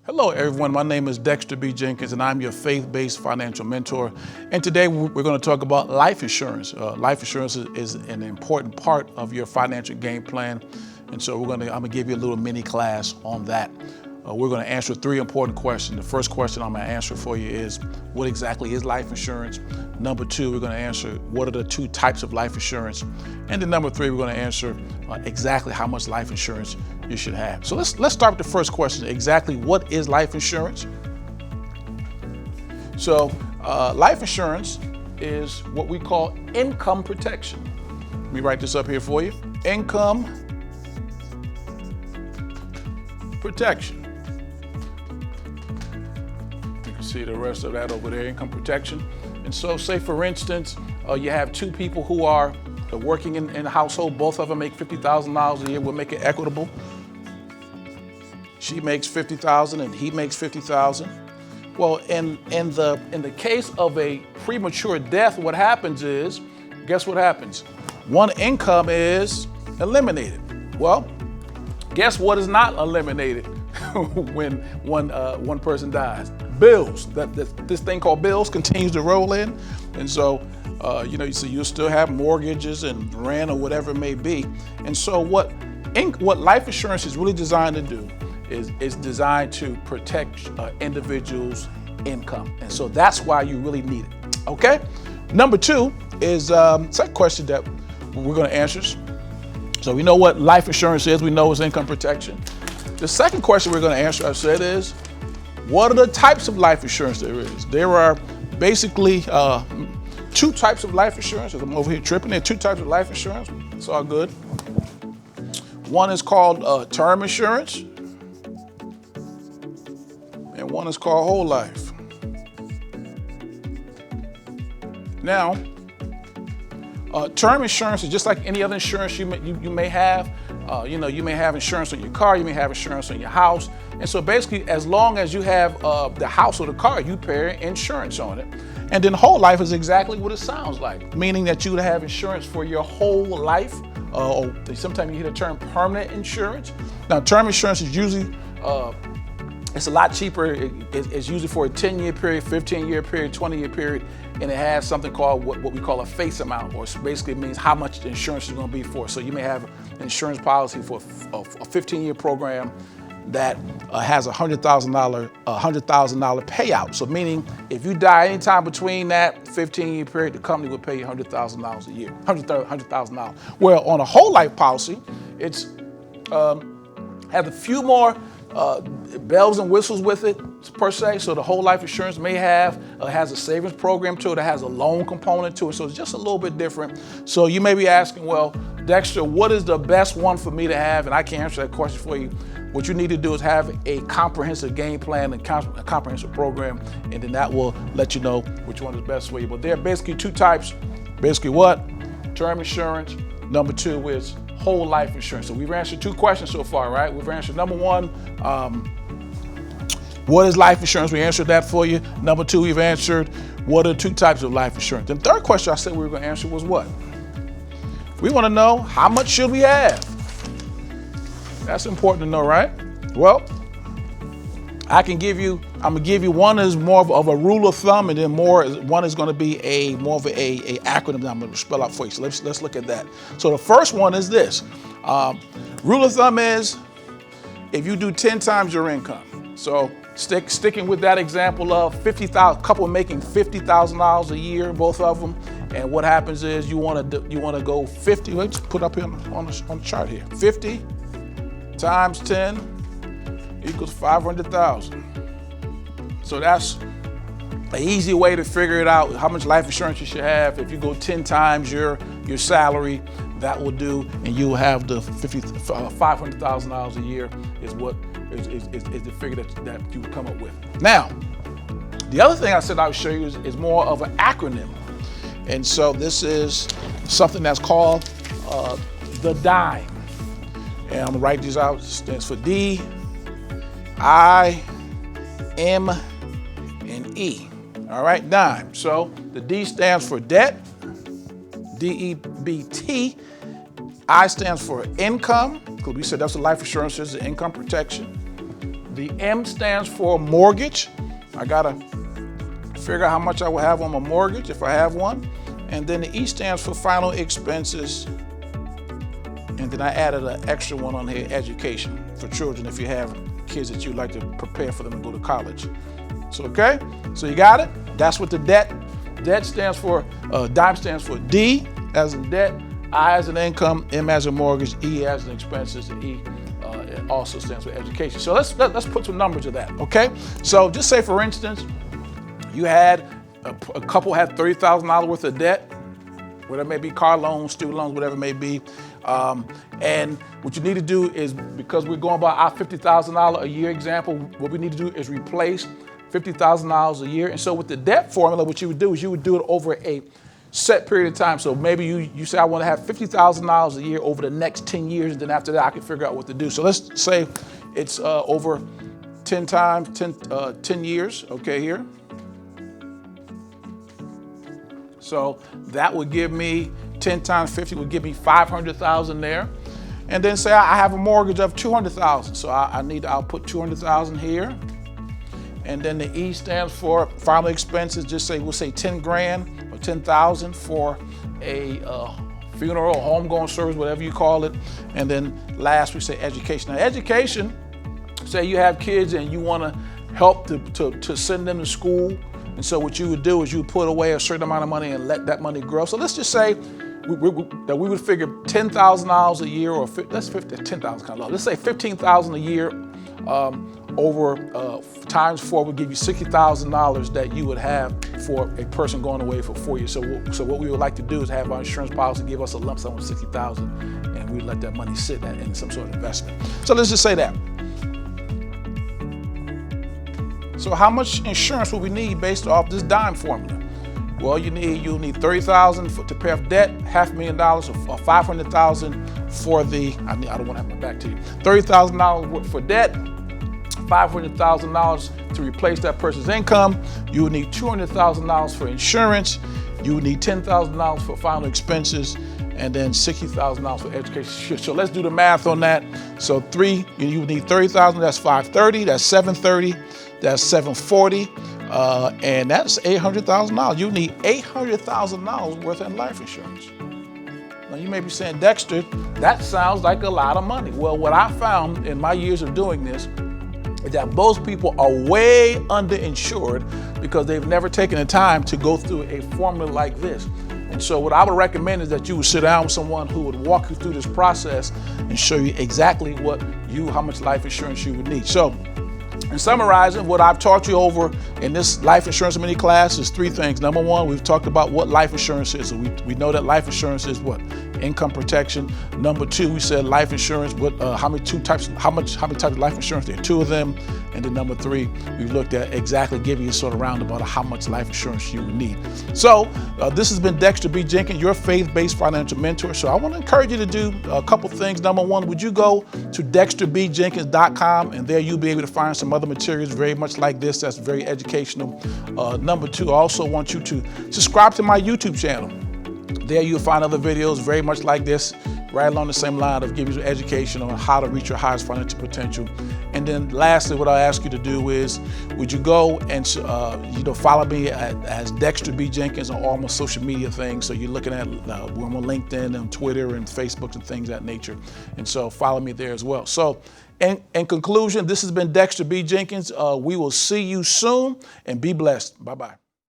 Hello everyone, my name is DexterBJenkins and I'm your faith-based financial mentor. And today we're going to talk about life insurance. Life insurance is an important part of your financial game plan. And so I'm going to give you a little mini class on that. We're going to answer three important questions. The first question I'm going to answer for you is, what exactly is life insurance? Number two, we're going to answer, what are the two types of life insurance? And then number three, we're going to answer exactly how much life insurance you should have. So let's start with the first question. Exactly what is life insurance? So life insurance is what we call income protection. Let me write this up here for you. Income protection. You can see the rest of that over there, income protection. And so say for instance, you have two people who are working in the household, both of them make $50,000 a year. We'll make it equitable. She makes $50,000 and he makes $50,000. Well, in the case of a premature death, what happens is, guess what happens? One income is eliminated. Well, guess what is not eliminated when one person dies? Bills. This thing called bills continues to roll in, and so so you'll still have mortgages and rent or whatever it may be. And so what life insurance is really designed to do is designed to protect individuals' income, and so that's why you really need it. Okay. Number two is second question that we're going to answer. So we know what life insurance is. We know it's income protection. The second question we're going to answer, I said, is what are the types of life insurance there is? There are basically two types of life insurance. As I'm over here tripping, there are two types of life insurance. It's all good. One is called term insurance, and one is called whole life. Now, term insurance is just like any other insurance you may have. You may have insurance on your car, you may have insurance on your house. And so basically, as long as you have the house or the car, you pay insurance on it. And then whole life is exactly what it sounds like, meaning that you would have insurance for your whole life. Or sometimes you hear the term permanent insurance. Now, term insurance is usually, it's a lot cheaper. It's usually for a 10-year period, 15-year period, 20-year period, and it has something called what we call a face amount, or basically it means how much the insurance is going to be for. So you may have an insurance policy for a 15-year program that has a $100,000 payout. So meaning if you die anytime between that 15-year period, the company will pay you $100,000 a year, $100,000. Well, on a whole life policy, it's has a few more bells and whistles with it per se. So the whole life insurance may have has a savings program to it, it has a loan component to it. So it's just a little bit different. So you may be asking, well, Dexter, what is the best one for me to have? And I can't answer that question for you. What you need to do is have a comprehensive game plan and a comprehensive program, and then that will let you know which one is best for you. But there are basically two types. Basically what? Term insurance. Number two is whole life insurance. So we've answered two questions so far, right? We've answered number one, what is life insurance? We answered that for you. Number two, we've answered what are two types of life insurance. The third question I said we were going to answer was what? We want to know, how much should we have? That's important to know, right? Well, I'm going to give you one is more of a rule of thumb, and then one is going to be more of a acronym that I'm going to spell out for you. So let's look at that. So the first one is this. Rule of thumb is if you do 10 times your income. So sticking with that example of $50,000, couple making $50,000 a year, both of them. And what happens is you want to go 50. Let's put up here on the chart here. 50 times 10 equals 500,000. So that's an easy way to figure it out, how much life insurance you should have. If you go 10 times your salary, that will do, and you will have the $500,000 a year is the figure that you would come up with. Now, the other thing I said I would show you is more of an acronym. And so this is something that's called the DIME. And I'm gonna write these out. It stands for D, I, M, and E. All right, DIME. So the D stands for debt, D-E-B-T. I stands for income, because we said that's what life insurance is, the income protection. The M stands for mortgage. I gotta figure out how much I will have on my mortgage if I have one. And then the E stands for final expenses. And then I added an extra one on here, education, for children if you have kids that you'd like to prepare for them to go to college. So, okay, so you got it? That's what the debt stands for. DIME stands for D as in debt, I as in income, M as in mortgage, E as in expenses, and E it also stands for education. So let's put some numbers to that, okay? So just say, for instance, you had a couple had $30,000 worth of debt, whatever it may be, car loans, student loans, whatever it may be. And what you need to do is, because we're going by our $50,000 a year example, what we need to do is replace $50,000 a year. And so with the debt formula, what you would do is you would do it over a set period of time. So maybe you say, I want to have $50,000 a year over the next 10 years, and then after that I can figure out what to do. So let's say it's over 10 years, okay, here. So that would give me 10 times 50 would give me 500,000 there. And then say I have a mortgage of 200,000. So I'll put 200,000 here. And then the E stands for final expenses. Just say, we'll say 10 grand or 10,000 for a funeral, homegoing service, whatever you call it. And then last we say education. Now education, say you have kids and you want to help to send them to school. And so what you would do is you would put away a certain amount of money and let that money grow. So let's just say that we would figure $10,000 a year, or that's 10,000 kind of low. Let's say 15,000 a year over times 4 would give you $60,000 that you would have for a person going away for 4 years. So what we would like to do is have our insurance policy give us a lump sum of $60,000, and we let that money sit in some sort of investment. So let's just say that. So how much insurance will we need based off this DIME formula? Well, you'll need $30,000 to pay off debt, $500,000 or $500,000 for the, I don't want to have my back to you, $30,000 for debt, $500,000 to replace that person's income. You would need $200,000 for insurance. You would need $10,000 for final expenses, and then $60,000 for education. So let's do the math on that. So you would need $30,000, that's $530,000, that's $730,000, that's $740,000, and that's $800,000. You need $800,000 worth of life insurance. Now you may be saying, Dexter, that sounds like a lot of money. Well, what I found in my years of doing this is that most people are way underinsured because they've never taken the time to go through a formula like this. And so what I would recommend is that you would sit down with someone who would walk you through this process and show you exactly how much life insurance you would need. So, in summarizing, what I've taught you over in this life insurance mini class is 3 things. Number 1, we've talked about what life insurance is. So we know that life insurance is what? Income protection. Number 2, we said life insurance, how many types of life insurance? There are 2 of them. And then number 3, we looked at exactly giving you sort of roundabout how much life insurance you would need. So this has been Dexter B. Jenkins, your faith-based financial mentor. So I want to encourage you to do a couple things. Number 1, would you go to DexterBJenkins.com, and there you'll be able to find some other materials very much like this that's very educational. Number 2, I also want you to subscribe to my YouTube channel. There you'll find other videos very much like this, right along the same line of giving you education on how to reach your highest financial potential. And then lastly, what I ask you to do is, would you go and follow me as Dexter B. Jenkins on all my social media things. So you're looking at, we're on LinkedIn and Twitter and Facebook and things of that nature. And so follow me there as well. So in conclusion, this has been Dexter B. Jenkins. We will see you soon, and be blessed. Bye-bye.